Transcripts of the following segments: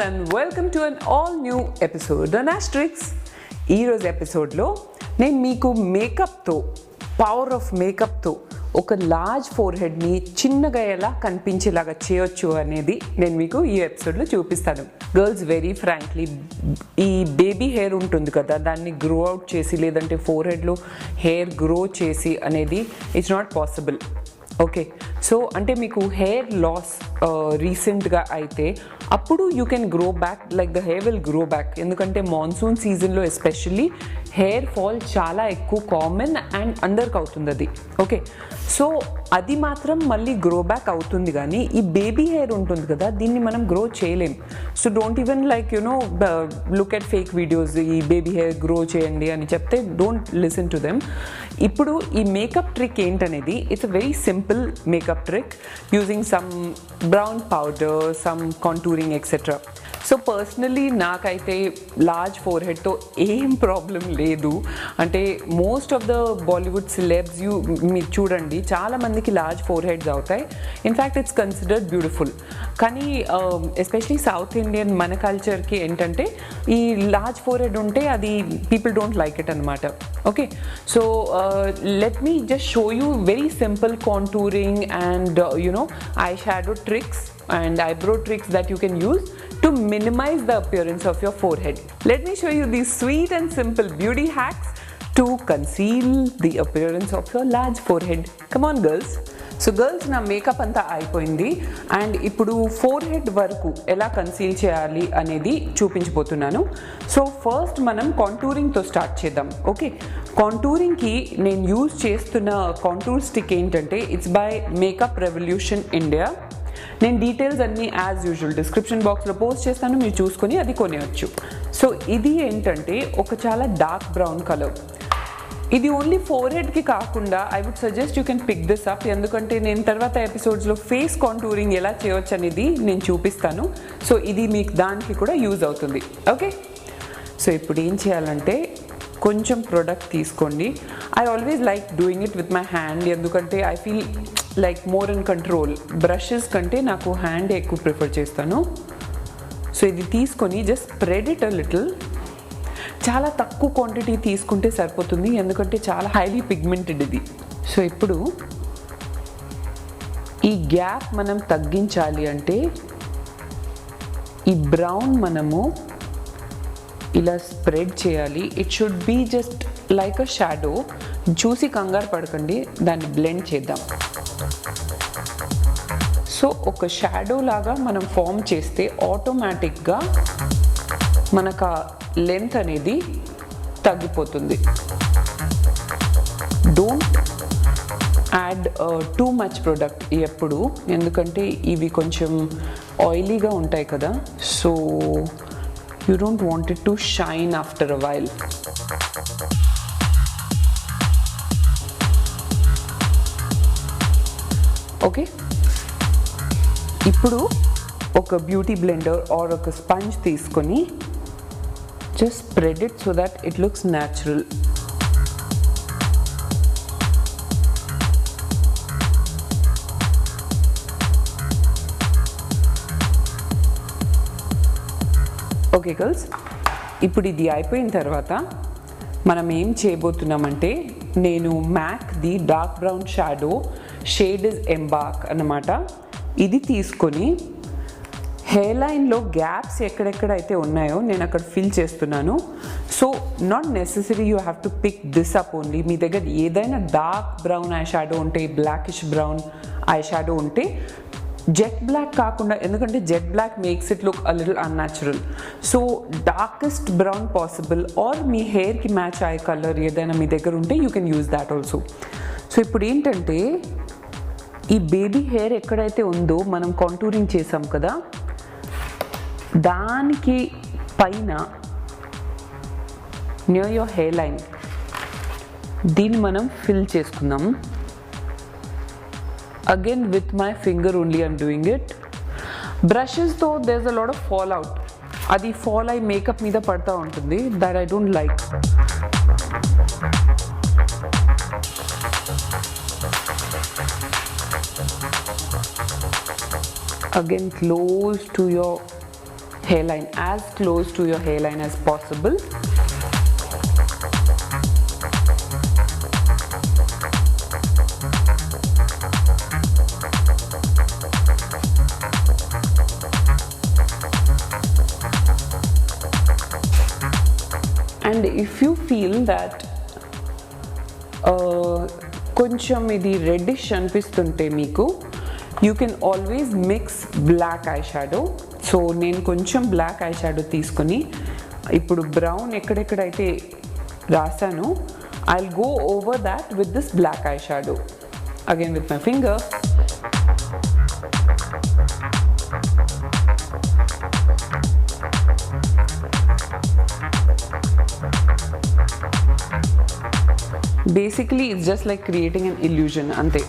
and welcome to an all new episode on Ashtrixx. Ee roju episode lo nenu meeku makeup tho power of makeup tho ఒక large four head ని చిన్నగా ఎలా కనిపించేలాగా చేయొచ్చు అనేది నేను మీకు ఈ ఎపిసోడ్లో చూపిస్తాను. గర్ల్స్ వెరీ ఫ్రాంక్లీ ఈ బేబీ హెయిర్ ఉంటుంది కదా, దాన్ని గ్రో అవుట్ చేసి లేదంటే ఫోర్ హెడ్లో హెయిర్ గ్రో చేసి అనేది it's not possible. Okay, so అంటే మీకు హెయిర్ లాస్ రీసెంట్గా అయితే అప్పుడు you can grow back, like the hair will grow back. ఎందుకంటే మాన్సూన్ సీజన్లో ఎస్పెషల్లీ హెయిర్ ఫాల్ చాలా ఎక్కువ కామన్ అండ్ అందరికి అవుతుంది అది. ఓకే, సో అది మాత్రం మళ్ళీ గ్రో బ్యాక్ అవుతుంది, కానీ ఈ బేబీ హెయిర్ ఉంటుంది కదా దీన్ని మనం గ్రో చేయలేం. So don't even like look at fake videos, ఈ బేబీ హెయిర్ గ్రో చేయండి అని చెప్తే డోంట్ లిసన్ టు దెమ్. ఇప్పుడు ఈ మేకప్ ట్రిక్ ఏంటనేది it's a very simple makeup trick using some brown powder, some contouring etcetera. So personally నాకైతే large four హెడ్తో ఏం problem లేదు. అంటే మోస్ట్ ఆఫ్ ద బాలీవుడ్ సెలెబ్స్ మీరు చూడండి, చాలామందికి లార్జ్ ఫోర్ హెడ్స్ అవుతాయి. In fact it's considered beautiful. కానీ ఎస్పెషలీ సౌత్ ఇండియన్ మన కల్చర్కి ఏంటంటే ఈ లార్జ్ ఫోర్ హెడ్ ఉంటే అది పీపుల్ డోంట్ లైక్ ఇట్ అనమాట. Okay, so let me just show you very simple contouring and eyeshadow tricks and eyebrow tricks that you can use to minimize the appearance of your forehead. Let me show you these sweet and simple beauty hacks to conceal the appearance of your large forehead. Come on girls. So girls, నా makeup అంతా అయిపోయింది and ఇప్పుడు four head వరకు ఎలా conceal చేయాలి అనేది చూపించబోతున్నాను. So first మనం కాంటూరింగ్తో స్టార్ట్ చేద్దాం. ఓకే, కాంటూరింగ్కి నేను యూజ్ చేస్తున్న కాంటూర్ స్టిక్ ఏంటంటే it's by makeup revolution India. నేను డీటెయిల్స్ అన్నీ యాజ్ యూజువల్ డిస్క్రిప్షన్ బాక్స్లో పోస్ట్ చేస్తాను, మీరు చూసుకొని అది కొనేయచ్చు. సో ఇది ఏంటంటే ఒక చాలా డార్క్ బ్రౌన్ కలర్. ఇది ఓన్లీ ఫోర్ హెడ్కి కాకుండా I would suggest you can pick this up, ఎందుకంటే నేను తర్వాత ఎపిసోడ్స్లో ఫేస్ కాంటూరింగ్ ఎలా చేయవచ్చు అనేది నేను చూపిస్తాను. సో ఇది మీకు దానికి కూడా యూజ్ అవుతుంది. ఓకే, సో ఇప్పుడు ఏం చేయాలంటే కొంచెం ప్రోడక్ట్ తీసుకోండి. I always like doing it with my hand, ఎందుకంటే I feel like more in control. Brushes కంటే నాకు హ్యాండ్ ఎక్కువ ప్రిఫర్ చేస్తాను. సో ఇది తీసుకొని just spread it a little. చాలా తక్కువ క్వాంటిటీ తీసుకుంటే సరిపోతుంది, ఎందుకంటే చాలా హైలీ పిగ్మెంటెడ్ ఇది. సో ఇప్పుడు ఈ గ్యాప్ మనం తగ్గించాలి అంటే ఈ బ్రౌన్ మనము ఇలా స్ప్రెడ్ చేయాలి. It should be just like a shadow. చూసి కంగారు పడకండి, దాన్ని బ్లెండ్ చేద్దాం. సో ఒక షాడో లాగా మనం ఫామ్ చేస్తే ఆటోమేటిక్గా మనకు ఆ లెంత్ అనేది తగ్గిపోతుంది. Don't add too much product ఎప్పుడు, ఎందుకంటే ఇవి కొంచెం ఆయిలీగా ఉంటాయి కదా. So you don't want it to shine after a while. Okay, ఇప్పుడు ఒక బ్యూటీ బ్లెండర్ ఆర్ ఒక స్పంజ్ తీసుకొని just spread it so that it looks natural. Okay girls, ఇప్పుడు ఇది అయిపోయిన తర్వాత మనం ఏం చేయబోతున్నామంటే నేను మ్యాక్ది dark brown shadow shade is embark అన్నమాట. ఇది తీసుకొని హెయిర్ లైన్లో గ్యాప్స్ ఎక్కడెక్కడైతే ఉన్నాయో నేను అక్కడ ఫిల్ చేస్తున్నాను. So not necessary you have to pick this up only. మీ దగ్గర ఏదైనా డార్క్ బ్రౌన్ ఐ షాడో ఉంటే, బ్లాకిష్ బ్రౌన్ ఐ షాడో ఉంటే, జెట్ బ్లాక్ కాకుండా, ఎందుకంటే jet black makes it look a little unnatural. So darkest brown possible or మీ హెయిర్కి match అయ్యే కలర్ ఏదైనా మీ దగ్గర ఉంటే you can use that also. So ఇప్పుడు ఏంటంటే ఈ బేబీ హెయిర్ ఎక్కడైతే ఉందో మనం కాంటూరింగ్ చేసాం కదా, దానికి పైన నియర్ యువర్ హెయిర్ లైన్ దీన్ని మనం ఫిల్ చేసుకుందాం. Again with my finger only I'm doing it. బ్రషెస్తో there is a lot of fall out. అది ఫాల్ అయి మేకప్ మీద పడుతూ ఉంటుంది, that I don't like. again close to your hairline, as close to your hairline as possible. And if you feel that కొంచెం ఇది reddish అనిపిస్తుంటే మీకు, you can always mix black eye shadow. So నేను కొంచెం black eye shadow తీసుకొని ఇప్పుడు brown ఎక్కడెక్కడైతే రాసానో I will go over that with this black eye shadow again with my finger. Basically it's just like creating an illusion ante.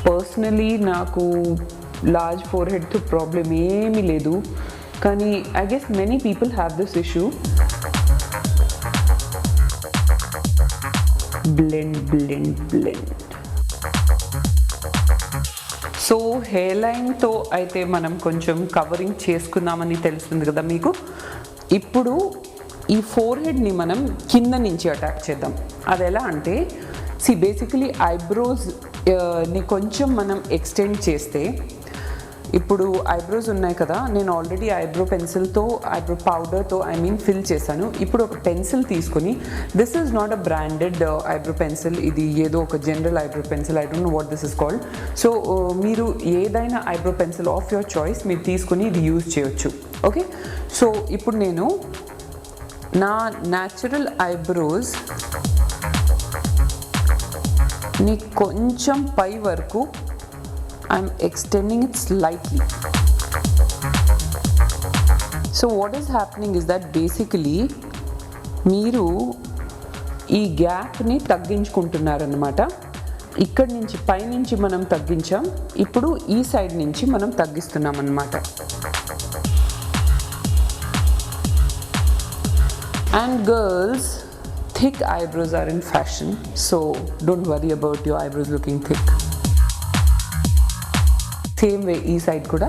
Personally naku large forehead tho problem emi ledu, kani I guess many people have this issue. Blend. So hairline-తో అయితే మనం కొంచెం covering చేసుకున్నామని తెలుస్తుంది కదా మీకు. ఇప్పుడు ఈ ఫోర్హెడ్ని మనం కింద నుంచి అటాక్ చేద్దాం. అది ఎలా అంటే, బేసికలీ ఐబ్రోస్ని కొంచెం మనం ఎక్స్టెండ్ చేస్తే, ఇప్పుడు ఐబ్రోస్ ఉన్నాయి కదా, నేను ఆల్రెడీ ఐబ్రో పెన్సిల్తో ఐబ్రో పౌడర్తో ఫిల్ చేశాను. ఇప్పుడు ఒక పెన్సిల్ తీసుకొని, this is not a branded eyebrow pencil, ఇది ఏదో ఒక general eyebrow pencil, I don't know what this is called. So మీరు ఏదైనా eyebrow pencil of your choice మీరు తీసుకొని ఇది యూజ్ చేయొచ్చు. ఓకే, సో ఇప్పుడు నేను నా న్యాచురల్ ఐబ్రోస్ ని కొంచెం పై వరకు I'm extending it slightly. So what is happening is that basically మీరు ఈ గ్యాప్ని తగ్గించుకుంటున్నారన్నమాట. ఇక్కడి నుంచి పైనుంచి మనం తగ్గించాం, ఇప్పుడు ఈ సైడ్ నుంచి మనం తగ్గిస్తున్నాం అన్నమాట. And girls, thick eyebrows are in fashion, so don't worry about your eyebrows looking thick. Same way ee side kuda.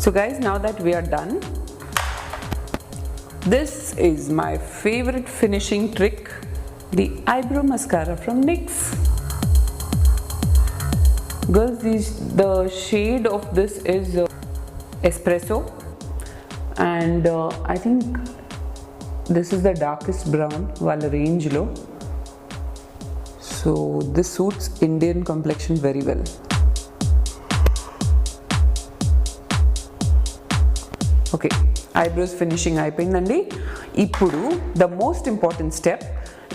So guys, now that we are done, this is my favorite finishing trick, the eyebrow mascara from NYX. Girls, the shade of this is espresso, and I think this is the darkest brown wala range lo. So this suits Indian complexion very well. Okay, eyebrows finishing అయిపోయిందండి. ఇప్పుడు the most important step,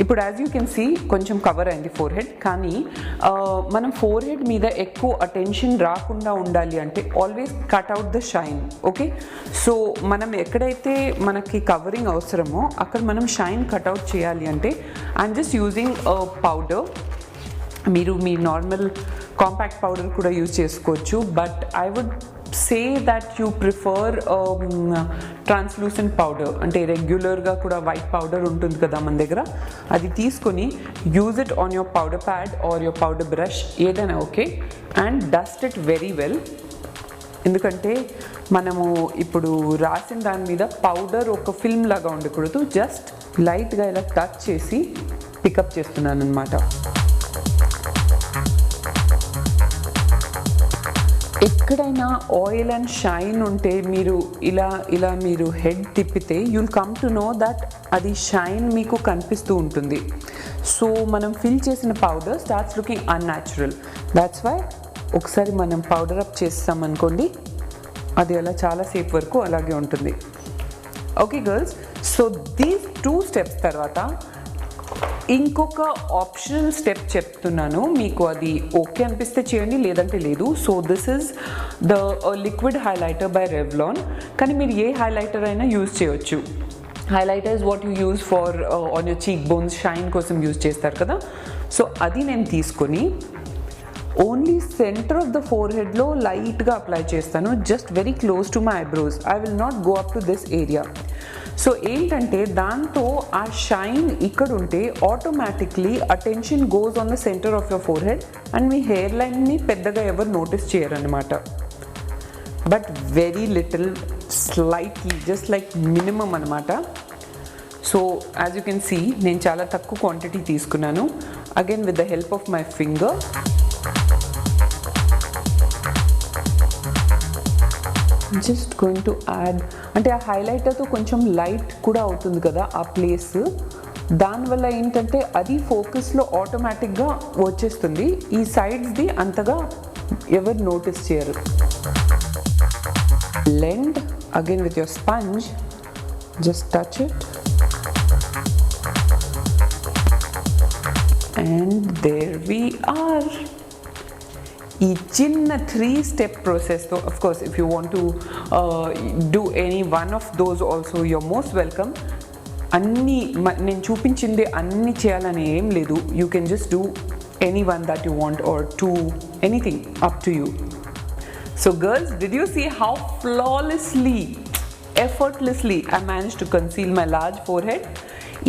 ఇప్పుడు as you can see కొంచెం cover అయింది forehead, కానీ మనం forehead మీద ఎక్కువ attention రాకుండా ఉండాలి అంటే always cut out the shine. Okay, so మనం ఎక్కడైతే మనకి కవరింగ్ అవసరమో అక్కడ మనం షైన్ కట్అవుట్ చేయాలి అంటే ఐఎమ్ జస్ట్ యూజింగ్ పౌడర్. మీరు మీ నార్మల్ కాంపాక్ట్ పౌడర్ కూడా యూజ్ చేసుకోవచ్చు, but I would say that you prefer translucent powder, అంటే రెగ్యులర్గా కూడా వైట్ పౌడర్ ఉంటుంది కదా మన దగ్గర, అది తీసుకొని use it on your powder pad or your powder brush, ఏదైనా okay, and dust it very well. ఎందుకంటే మనము ఇప్పుడు రాసిన దాని మీద పౌడర్ ఒక ఫిల్మ్ లాగా ఉండకూడదు, జస్ట్ లైట్గా ఇలా టచ్ చేసి పికప్ చేస్తున్నాను అనమాట. ఎక్కడైనా ఆయిల్ అండ్ షైన్ ఉంటే మీరు ఇలా మీరు హెడ్ తిప్పితే you'll come to know that అది షైన్ మీకు కనిపిస్తూ ఉంటుంది. సో మనం ఫిల్ చేసిన powder starts looking unnatural. That's why ఒకసారి మనం పౌడర్ అప్ చేస్తామనుకోండి, అది అలా చాలాసేపు వరకు అలాగే ఉంటుంది. Okay girls, so these 2 steps తర్వాత ఇంకొక ఆప్షనల్ స్టెప్ చెప్తున్నాను, మీకు అది ఓకే అనిపిస్తే చేయండి, లేదంటే లేదు. So this is the liquid highlighter by Revlon. కానీ మీరు ఏ హైలైటర్ అయినా యూజ్ చేయొచ్చు. Highlighter is what you use for on your cheekbones, shine కోసం యూజ్ చేస్తారు కదా. సో అది నేను తీసుకొని ఓన్లీ సెంటర్ ఆఫ్ ద ఫోర్హెడ్లో లైట్గా అప్లై చేస్తాను, just very close to my eyebrows. I will not go up to this area. So ఏంటంటే దాంతో ఆ షైన్ ఇక్కడ ఉంటే automatically attention goes on the centre of your forehead and మీ hair లైన్ని పెద్దగా ఎవరు నోటీస్ చేయరన్నమాట. But very little, slightly, just like minimum అనమాట. So as you can see నేను చాలా తక్కువ క్వాంటిటీ తీసుకున్నాను. Again with the help of my finger just going to add, అంటే ఆ హైలైటర్తో కొంచెం లైట్ కూడా అవుతుంది కదా ఆ ప్లేస్, దానివల్ల ఏంటంటే అది ఫోకస్లో ఆటోమేటిక్గా వచ్చేస్తుంది. ఈ సైడ్స్ది అంతగా ఎవరు నోటీస్ చేయరు. Blend again with your sponge, just touch it and there we are. ఈ చిన్న 3-step ప్రాసెస్తో, of course if you want to do any one of those also you're most welcome. అన్నీ నేను చూపించింది అన్నీ చేయాలని ఏం లేదు. You can just do any one that you want or do anything, up to you. So girls, did you see how flawlessly, effortlessly I managed to conceal my large forehead?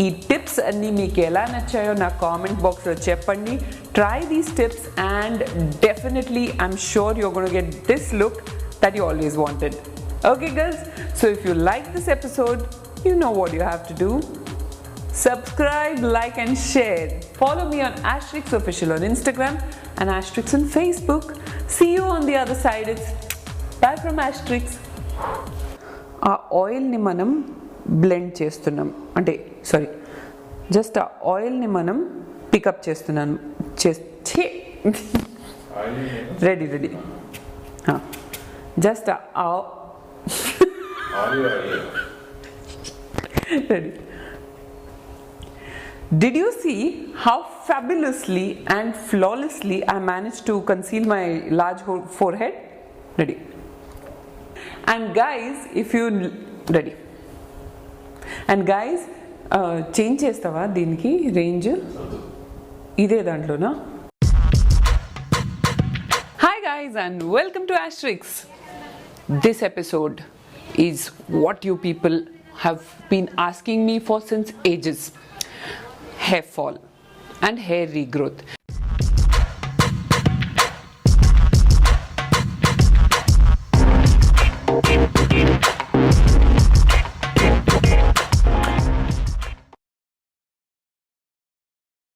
ఈ tips అన్నీ మీకు ఎలా నచ్చాయో నా comment బాక్స్లో చెప్పండి. Try these tips and definitely I'm sure your gonna get this look that you always wanted. Okay girls, so if you like this episode, you know what you have to do. Subscribe, like and share. Follow me on Ashtrixx Official on Instagram and Ashtrixx on Facebook. See you on the other side. It's bye from Ashtrixx. ఆ ఆయిల్ని మనం blend చేస్తున్నాం, అంటే sorry, just ఆ ఆయిల్ని మనం pickup చేస్తున్నాను. Ready just ready. Did you see how fabulously and flawlessly I managed to conceal my large forehead? Ready. And guys, if you ready. And guys, change chestava deeniki range ide dantlona. Hi guys and welcome to Ashtrixx. This episode is what you people have been asking me for since ages: hair fall and hair regrowth.